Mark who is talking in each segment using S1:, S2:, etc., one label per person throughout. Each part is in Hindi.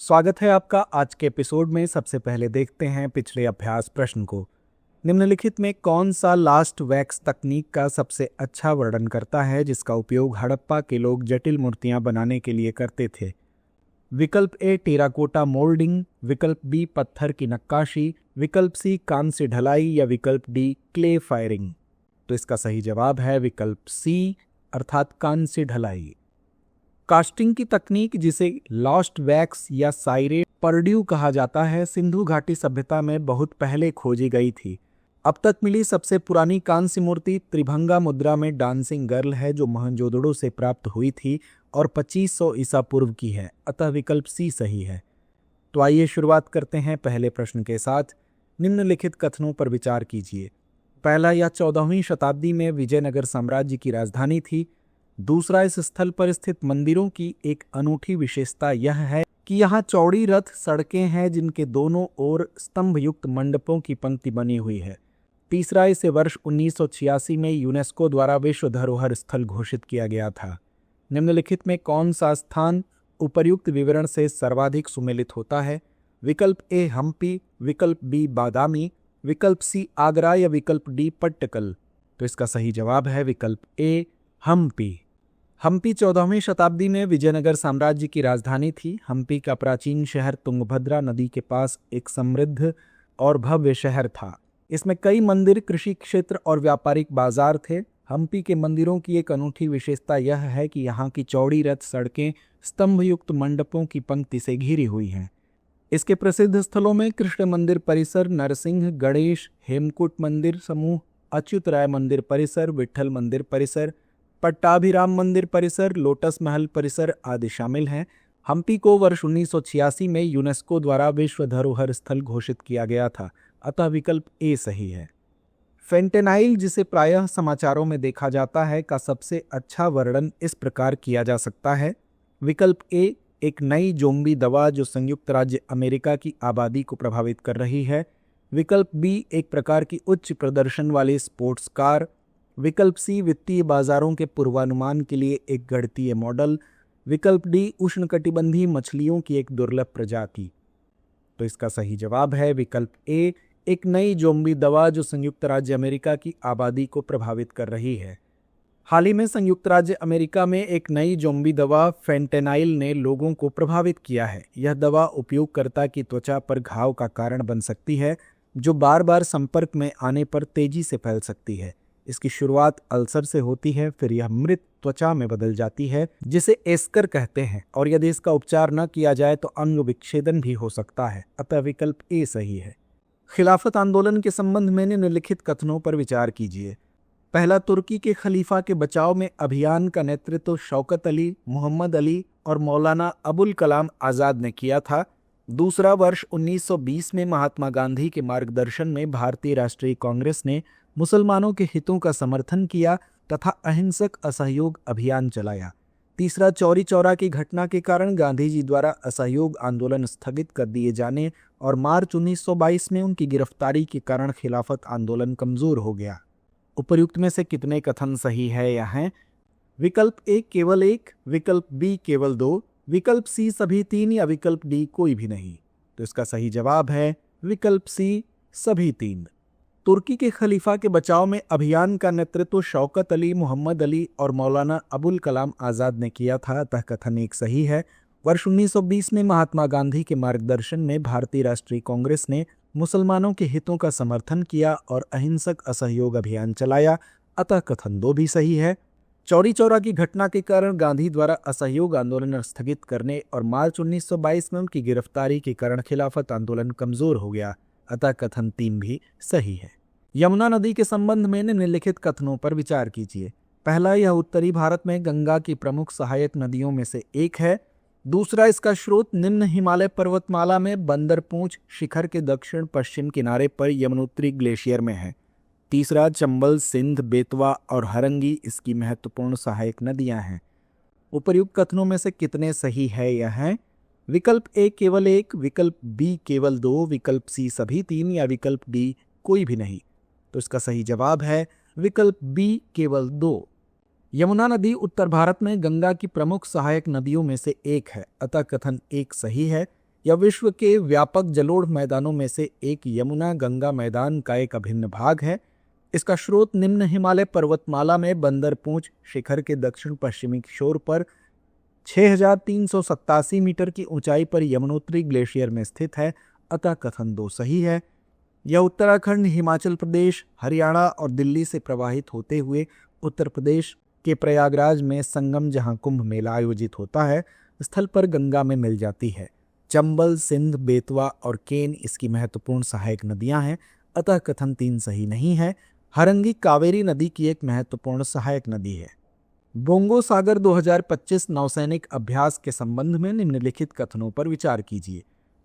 S1: स्वागत है आपका आज के एपिसोड में। सबसे पहले देखते हैं पिछले अभ्यास प्रश्न को। निम्नलिखित में कौन सा लास्ट वैक्स तकनीक का सबसे अच्छा वर्णन करता है जिसका उपयोग हड़प्पा के लोग जटिल मूर्तियां बनाने के लिए करते थे? विकल्प ए टेराकोटा मोल्डिंग, विकल्प बी पत्थर की नक्काशी, विकल्प सी कांस्य ढलाई या विकल्प डी क्ले फायरिंग। तो इसका सही जवाब है विकल्प सी अर्थात कांस्य ढलाई। कास्टिंग की तकनीक जिसे लॉस्ट वैक्स या साइरे पर्ड्यू कहा जाता है, सिंधु घाटी सभ्यता में बहुत पहले खोजी गई थी। अब तक मिली सबसे पुरानी कांस्य मूर्ति त्रिभंगा मुद्रा में डांसिंग गर्ल है जो मोहनजोदड़ो से प्राप्त हुई थी और 2500 ईसा पूर्व की है, अतः विकल्प सी सही है। तो आइए शुरुआत करते हैं पहले प्रश्न के साथ। निम्नलिखित कथनों पर विचार कीजिए। पहला, यह 14वीं शताब्दी में विजयनगर साम्राज्य की राजधानी थी। दूसरा, इस स्थल पर स्थित मंदिरों की एक अनूठी विशेषता यह है कि यहाँ चौड़ी रथ सड़कें हैं जिनके दोनों ओर स्तंभ युक्त मंडपों की पंक्ति बनी हुई है। तीसरा, इसे वर्ष 1986 में यूनेस्को द्वारा विश्व धरोहर स्थल घोषित किया गया था। निम्नलिखित में कौन सा स्थान उपर्युक्त विवरण से सर्वाधिक सुमेलित होता है? विकल्प ए हम्पी, विकल्प बी बादामी, विकल्प सी आगरा या विकल्प डी पट्टकल। तो इसका सही जवाब है विकल्प ए हम्पी। हम्पी 14वीं शताब्दी में विजयनगर साम्राज्य की राजधानी थी। हम्पी का प्राचीन शहर तुंगभद्रा नदी के पास एक समृद्ध और भव्य शहर था। इसमें कई मंदिर, कृषि क्षेत्र और व्यापारिक बाजार थे। हम्पी के मंदिरों की एक अनूठी विशेषता यह है कि यहाँ की चौड़ी रथ सड़कें स्तंभ युक्त मंडपों की पंक्ति से घिरी हुई हैं। इसके प्रसिद्ध स्थलों में कृष्ण मंदिर परिसर, नरसिंह, गणेश, हेमकूट मंदिर समूह, अच्युत राय मंदिर परिसर, विट्ठल मंदिर परिसर, पट्टाभिराम मंदिर परिसर, लोटस महल परिसर आदि शामिल हैं। हम्पी को वर्ष 1986 में यूनेस्को द्वारा विश्व धरोहर स्थल घोषित किया गया था, अतः विकल्प ए सही है। फेंटेनाइल, जिसे प्रायः समाचारों में देखा जाता है, का सबसे अच्छा वर्णन इस प्रकार किया जा सकता है। विकल्प ए एक नई जोम्बी दवा जो संयुक्त राज्य अमेरिका की आबादी को प्रभावित कर रही है। विकल्प बी एक प्रकार की उच्च प्रदर्शन वाली स्पोर्ट्स कार। विकल्प सी वित्तीय बाजारों के पूर्वानुमान के लिए एक गणितीय मॉडल। विकल्प डी उष्णकटिबंधीय मछलियों की एक दुर्लभ प्रजाति। तो इसका सही जवाब है विकल्प ए एक नई जोम्बी दवा जो संयुक्त राज्य अमेरिका की आबादी को प्रभावित कर रही है। हाल ही में संयुक्त राज्य अमेरिका में एक नई जोम्बी दवा फेंटेनाइल ने लोगों को प्रभावित किया है। यह दवा उपयोगकर्ता की त्वचा पर घाव का कारण बन सकती है जो बार बार संपर्क में आने पर तेजी से फैल सकती है। इसकी शुरुआत अल्सर से होती है, फिर यह मृत त्वचा में बदल जाती है जिसे एस्कर कहते हैं, और यदि इसका उपचार न किया जाए तो अंग विच्छेदन भी हो सकता है, अतः विकल्प ए सही है। खिलाफत आंदोलन के संबंध में निम्नलिखित कथनों पर विचार कीजिए। पहला, तुर्की के खलीफा के बचाव में अभियान का नेतृत्व शौकत अली, मोहम्मद अली और मौलाना अबुल कलाम आज़ाद ने किया था। दूसरा, वर्ष 1920 में महात्मा गांधी के मार्गदर्शन में भारतीय राष्ट्रीय कांग्रेस ने मुसलमानों के हितों का समर्थन किया तथा अहिंसक असहयोग अभियान चलाया। तीसरा, चौरी चौरा की घटना के कारण गांधी जी द्वारा असहयोग आंदोलन स्थगित कर दिए जाने और मार्च 1922 में उनकी गिरफ्तारी के कारण खिलाफत आंदोलन कमजोर हो गया। उपर्युक्त में से कितने कथन सही है या हैं? विकल्प ए केवल एक, विकल्प बी केवल दो, विकल्प सी सभी तीन या विकल्प डी कोई भी नहीं। तो इसका सही जवाब है विकल्प सी सभी तीन। तुर्की के खलीफा के बचाव में अभियान का नेतृत्व शौकत अली, मोहम्मद अली और मौलाना अबुल कलाम आज़ाद ने किया था, अतः कथन एक सही है। वर्ष 1920 में महात्मा गांधी के मार्गदर्शन में भारतीय राष्ट्रीय कांग्रेस ने मुसलमानों के हितों का समर्थन किया और अहिंसक असहयोग अभियान चलाया, अतः कथन दो भी सही है। चौरी चौरा की घटना के कारण गांधी द्वारा असहयोग आंदोलन स्थगित करने और मार्च 1922 में उनकी गिरफ्तारी के कारण खिलाफत आंदोलन कमजोर हो गया, अतः कथन तीन भी सही है। यमुना नदी के संबंध में निम्नलिखित कथनों पर विचार कीजिए। पहला, यह उत्तरी भारत में गंगा की प्रमुख सहायक नदियों में से एक है। दूसरा, इसका स्रोत निम्न हिमालय पर्वतमाला में बंदरपूंछ शिखर के दक्षिण पश्चिम किनारे पर यमुनोत्री ग्लेशियर में है। तीसरा, चंबल, सिंध, बेतवा और हरंगी इसकी महत्वपूर्ण सहायक नदियां हैं। उपर्युक्त कथनों में से कितने सही है यह हैं? विकल्प ए केवल एक, विकल्प बी केवल दो, विकल्प सी सभी तीन या विकल्प डी कोई भी नहीं। तो इसका सही जवाब है विकल्प बी केवल दो। यमुना नदी उत्तर भारत में गंगा की प्रमुख सहायक नदियों में से एक है, अतः कथन एक सही है। यह विश्व के व्यापक जलोढ़ मैदानों में से एक यमुना गंगा मैदान का एक अभिन्न भाग है। इसका स्रोत निम्न हिमालय पर्वतमाला में बंदरपूंछ शिखर के दक्षिण पश्चिमी छोर पर 6,387 मीटर की ऊंचाई पर यमुनोत्री ग्लेशियर में स्थित है, अतः कथन 2 सही है। यह उत्तराखंड, हिमाचल प्रदेश, हरियाणा और दिल्ली से प्रवाहित होते हुए उत्तर प्रदेश के प्रयागराज में संगम, जहां कुंभ मेला आयोजित होता है, स्थल पर गंगा में मिल जाती है। चंबल, सिंध, बेतवा और केन इसकी महत्वपूर्ण सहायक नदियां हैं, अतः कथन 3 सही नहीं है। हरंगी कावेरी नदी की एक महत्वपूर्ण सहायक नदी है। बोंगो सागर 2025 नौसैनिक अभ्यास के संबंध में निम्नलिखित कथनों पर विचार कीजिए।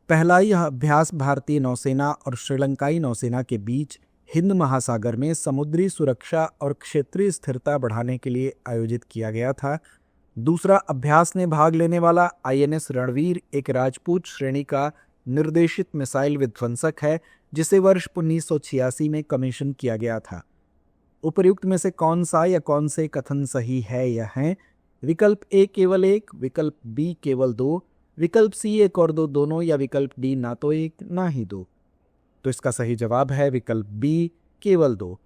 S1: पहला, यह अभ्यास भारतीय नौसेना और श्रीलंकाई नौसेना के बीच हिंद महासागर में समुद्री सुरक्षा और क्षेत्रीय स्थिरता बढ़ाने के लिए आयोजित किया गया था। दूसरा, अभ्यास में भाग लेने वाला INS रणवीर एक राजपूत श्रेणी का निर्देशित मिसाइल विध्वंसक है, जिसे वर्ष 1986 में कमीशन किया गया था। उपर्युक्त में से कौन सा या कौन से कथन सही है? यह है विकल्प A केवल 1, विकल्प B केवल 2, विकल्प C 1 और 2 दोनों, या विकल्प D ना तो 1 ना ही 2। तो इसका सही जवाब है विकल्प B केवल 2।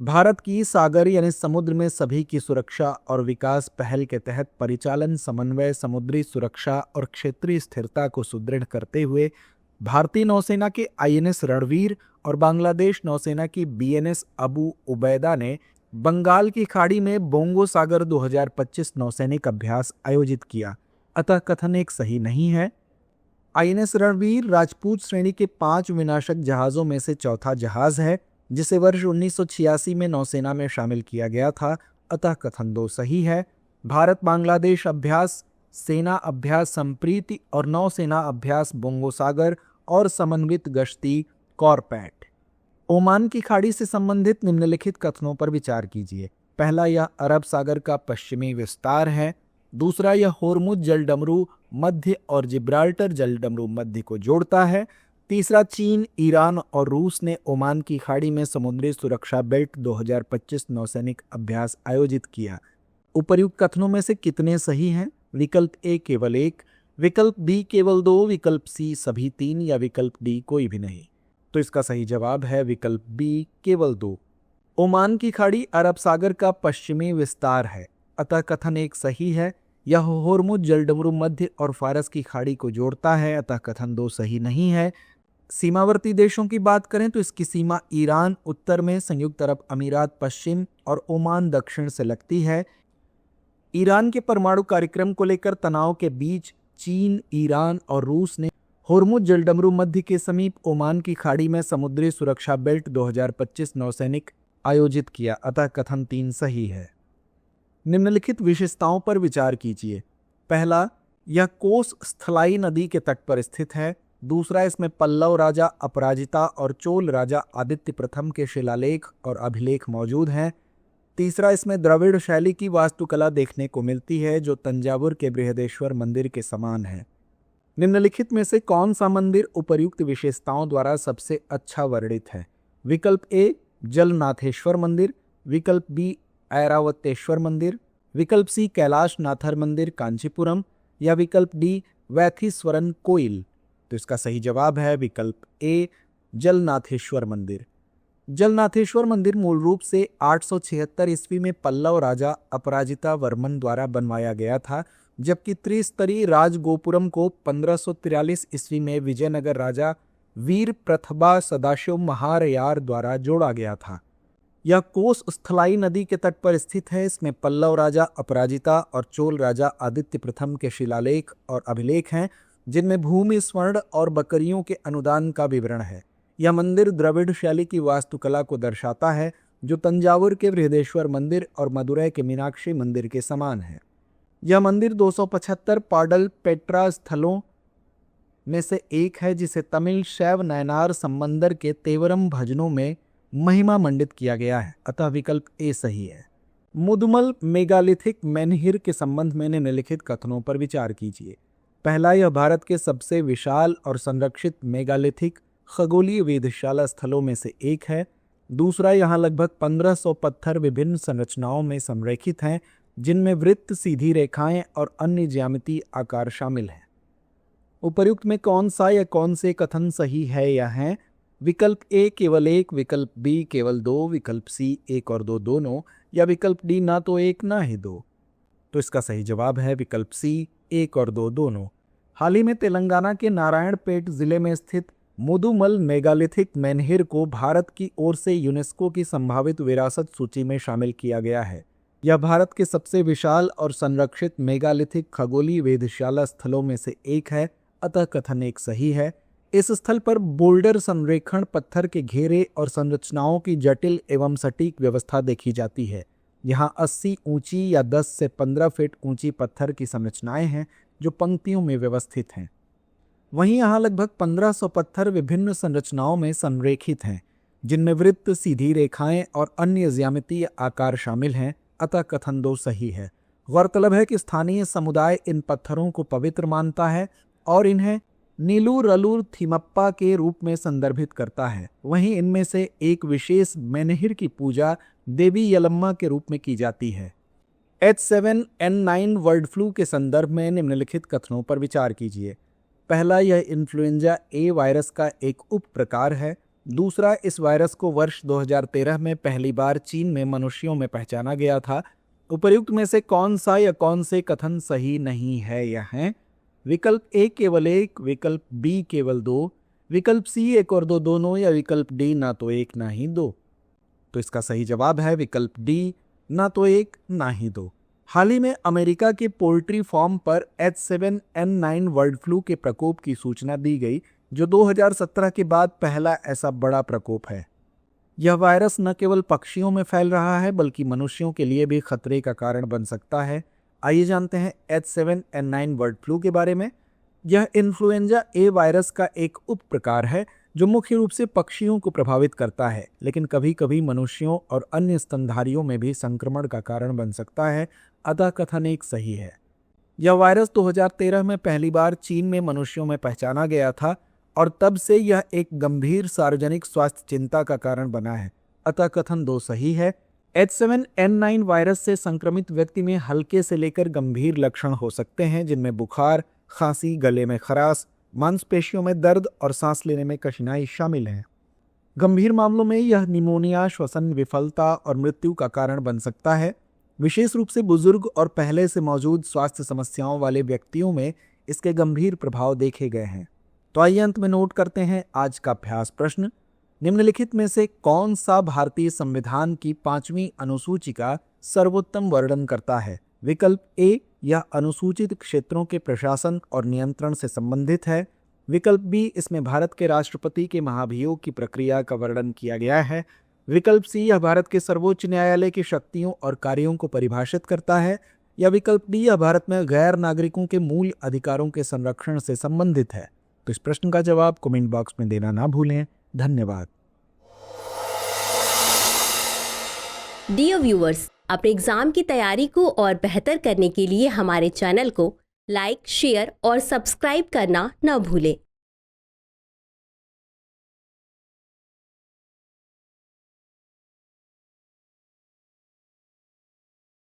S1: भारत की सागर यानी समुद्र में सभी की सुरक्षा और विकास पहल के तहत परिचालन समन्वय, समुद्री सुरक्षा और क्षेत्रीय स्थिरता को सुदृढ़ करते हुए भारतीय नौसेना के INS रणवीर और बांग्लादेश नौसेना की BNS अबू उबैदा ने बंगाल की खाड़ी में बोंगो सागर 2025 नौसैनिक अभ्यास आयोजित किया, अतः कथन 1 सही नहीं है। INS रणवीर राजपूत श्रेणी के 5 विनाशक जहाजों में से चौथा जहाज है, जिसे वर्ष 1986 में नौसेना में शामिल किया गया था, अतः कथन 2 सही है। भारत बांग्लादेश अभ्यास, सेना अभ्यास संप्रीति और नौसेना अभ्यास बोंगो सागर और समन्वित गश्ती कॉरपैट। ओमान की खाड़ी से संबंधित निम्नलिखित कथनों पर विचार कीजिए। पहला, यह अरब सागर का पश्चिमी विस्तार है। दूसरा, यह होर्मुज जलडमरू मध्य और जिब्राल्टर जलडमरू मध्य को जोड़ता है। तीसरा, चीन, ईरान और रूस ने ओमान की खाड़ी में समुद्री सुरक्षा बेल्ट 2025 नौसैनिक अभ्यास आयोजित किया। उपर्युक्त कथनों में से कितने सही हैं? विकल्प A केवल 1, विकल्प B केवल 2, विकल्प C सभी 3, या विकल्प D कोई भी नहीं। तो इसका सही जवाब है विकल्प B केवल 2। ओमान की खाड़ी अरब सागर का पश्चिमी विस्तार है, अतः कथन 1 सही है। यह होर्मुज जलडमरू मध्य और फारस की खाड़ी को जोड़ता है, अतः कथन 2 सही नहीं है। सीमावर्ती देशों की बात करें तो इसकी सीमा ईरान उत्तर में, संयुक्त अरब अमीरात पश्चिम और ओमान दक्षिण से लगती है। ईरान के परमाणु कार्यक्रम को लेकर तनाव के बीच चीन, ईरान और रूस ने होर्मुज जलडमरू मध्य के समीप ओमान की खाड़ी में समुद्री सुरक्षा बेल्ट 2025 नौसैनिक आयोजित किया, अतः कथन 3 सही है। निम्नलिखित विशेषताओं पर विचार कीजिए। पहला, यह कोस स्थलाई नदी के तट पर स्थित है। दूसरा, इसमें पल्लव राजा अपराजिता और चोल राजा आदित्य प्रथम के शिलालेख और अभिलेख मौजूद हैं। तीसरा, इसमें द्रविड़ शैली की वास्तुकला देखने को मिलती है, जो तंजावुर के बृहदेश्वर मंदिर के समान है। निम्नलिखित में से कौन सा मंदिर उपर्युक्त विशेषताओं द्वारा सबसे अच्छा वर्णित है? विकल्प A जलनाथेश्वर मंदिर, विकल्प B ऐरावतेश्वर मंदिर, विकल्प C कैलाश नाथर मंदिर कांचीपुरम, या विकल्प D वैथीस्वरन कोइल। तो इसका सही जवाब है विकल्प A जलनाथेश्वर मंदिर। जलनाथेश्वर मंदिर मूल रूप से 876 ईस्वी में पल्लव राजा अपराजिता वर्मन द्वारा बनवाया गया था, जबकि त्रिस्तरीय राजगोपुरम को 1543 ईस्वी में विजयनगर राजा वीर प्रथबा सदाशिव महारयार द्वारा जोड़ा गया था। यह कोस स्थलाई नदी के तट पर स्थित है। इसमें पल्लव राजा अपराजिता और चोल राजा आदित्य प्रथम के शिलालेख और अभिलेख हैं, जिनमें भूमि स्वर्ण और बकरियों के अनुदान का विवरण है। यह मंदिर द्रविड़ शैली की वास्तुकला को दर्शाता है, जो तंजावुर के बृहदेश्वर मंदिर और मदुरै के मीनाक्षी मंदिर के समान है। यह मंदिर 275 पाडल पेट्रा स्थलों में से एक है, जिसे तमिल शैव नयनार संबंदर के तेवरम भजनों में महिमा मंडित किया गया है, अतः विकल्प A सही है। मुदमल मेगालिथिक मेनहिर के संबंध में निम्नलिखित कथनों पर विचार कीजिए। पहला, यह भारत के सबसे विशाल और संरक्षित मेगालिथिक खगोलीय वेधशाला स्थलों में से एक है। दूसरा, यहाँ लगभग 1500 पत्थर विभिन्न संरचनाओं में संरेखित हैं, जिनमें वृत्त, सीधी रेखाएं और अन्य ज्यामितीय आकार शामिल हैं। उपर्युक्त में कौन सा या कौन से कथन सही है या हैं? विकल्प ए केवल एक, विकल्प बी केवल दो, विकल्प सी एक और दो दोनों, या विकल्प डी ना तो एक ना ही दो। तो इसका सही जवाब है विकल्प सी एक और दो दोनों। हाल ही में तेलंगाना के नारायणपेट जिले में स्थित मुदुमल मेगालिथिक मेनहिर को भारत की ओर से यूनेस्को की संभावित विरासत सूची में शामिल किया गया है। यह भारत के सबसे विशाल और संरक्षित मेगालिथिक खगोलीय वेधशाला स्थलों में से एक है, अतः कथन एक सही है। इस स्थल पर बोल्डर संरेखण, पत्थर के घेरे और संरचनाओं की जटिल एवं सटीक व्यवस्था देखी जाती है। यहाँ 80 ऊंची या 10 से 15 फीट ऊंची पत्थर की संरचनाएं हैं जो पंक्तियों में व्यवस्थित हैं। वहीं यहाँ लगभग 1500 पत्थर विभिन्न संरचनाओं में संरेखित हैं, जिनमें वृत्त, सीधी रेखाएं और अन्य ज्यामितीय आकार शामिल हैं, अतः कथन 2 सही है। गौरतलब है कि स्थानीय समुदाय इन पत्थरों को पवित्र मानता है और इन्हें नीलूरलूर थिमप्पा के रूप में संदर्भित करता है। वहीं इनमें से एक विशेष मेनहिर की पूजा देवी यलम्मा के रूप में की जाती है। H7N9 बर्ड फ्लू के संदर्भ में निम्नलिखित कथनों पर विचार कीजिए। पहला, यह इन्फ्लुएंजा ए वायरस का एक उप प्रकार है। दूसरा, इस वायरस को वर्ष 2013 में पहली बार चीन में मनुष्यों में पहचाना गया था। उपर्युक्त में से कौन सा या कौन से कथन सही नहीं है या हैं? विकल्प ए केवल एक, विकल्प बी केवल दो, विकल्प सी एक और दो दोनों, या विकल्प डी ना तो एक ना ही दो। तो इसका सही जवाब है विकल्प डी, ना तो एक ना ही दो। हाल ही में अमेरिका के पोल्ट्री फार्म पर H7N9 बर्ड फ्लू के प्रकोप की सूचना दी गई, जो 2017 के बाद पहला ऐसा बड़ा प्रकोप है। यह वायरस न केवल पक्षियों में फैल रहा है बल्कि मनुष्यों के लिए भी खतरे का कारण बन सकता है। आइए जानते हैं H7N9 बर्ड फ्लू के बारे में। यह इन्फ्लुएंजा ए वायरस का एक उप प्रकार है जो मुख्य रूप से पक्षियों को प्रभावित करता है, लेकिन कभी कभी मनुष्यों और अन्य स्तनधारियों में भी संक्रमण का कारण बन सकता है, अतः कथन एक सही है। यह वायरस 2013 में पहली बार चीन में मनुष्यों में पहचाना गया था और तब से यह एक गंभीर सार्वजनिक स्वास्थ्य चिंता का कारण बना है, अतः कथन 2 सही है। H7N9 वायरस से संक्रमित व्यक्ति में हल्के से लेकर गंभीर लक्षण हो सकते हैं, जिनमें बुखार, खांसी, गले में खराश, मांसपेशियों में दर्द और सांस लेने में कठिनाई शामिल है। गंभीर मामलों में यह निमोनिया, श्वसन विफलता और मृत्यु का कारण बन सकता है। विशेष रूप से बुजुर्ग और पहले से मौजूद स्वास्थ्य समस्याओं वाले व्यक्तियों में इसके गंभीर प्रभाव देखे गए हैं। तो आइए अंत में नोट करते हैं आज का अभ्यास प्रश्न। निम्नलिखित में से कौन सा भारतीय संविधान की 5वीं अनुसूची का सर्वोत्तम वर्णन करता है? विकल्प ए, यह अनुसूचित क्षेत्रों के प्रशासन और नियंत्रण से संबंधित है। विकल्प बी, इसमें भारत के राष्ट्रपति के महाभियोग की प्रक्रिया का वर्णन किया गया है। विकल्प सी, यह भारत के सर्वोच्च न्यायालय की शक्तियों और कार्यों को परिभाषित करता है। या विकल्प डी, यह भारत में गैर नागरिकों के मूल अधिकारों के संरक्षण से संबंधित है। तो इस प्रश्न का जवाब कमेंट बॉक्स में देना ना भूलें। धन्यवाद।
S2: डियर व्यूअर्स, अपने एग्जाम की तैयारी को और बेहतर करने के लिए हमारे चैनल को लाइक, शेयर और सब्सक्राइब करना न भूलें।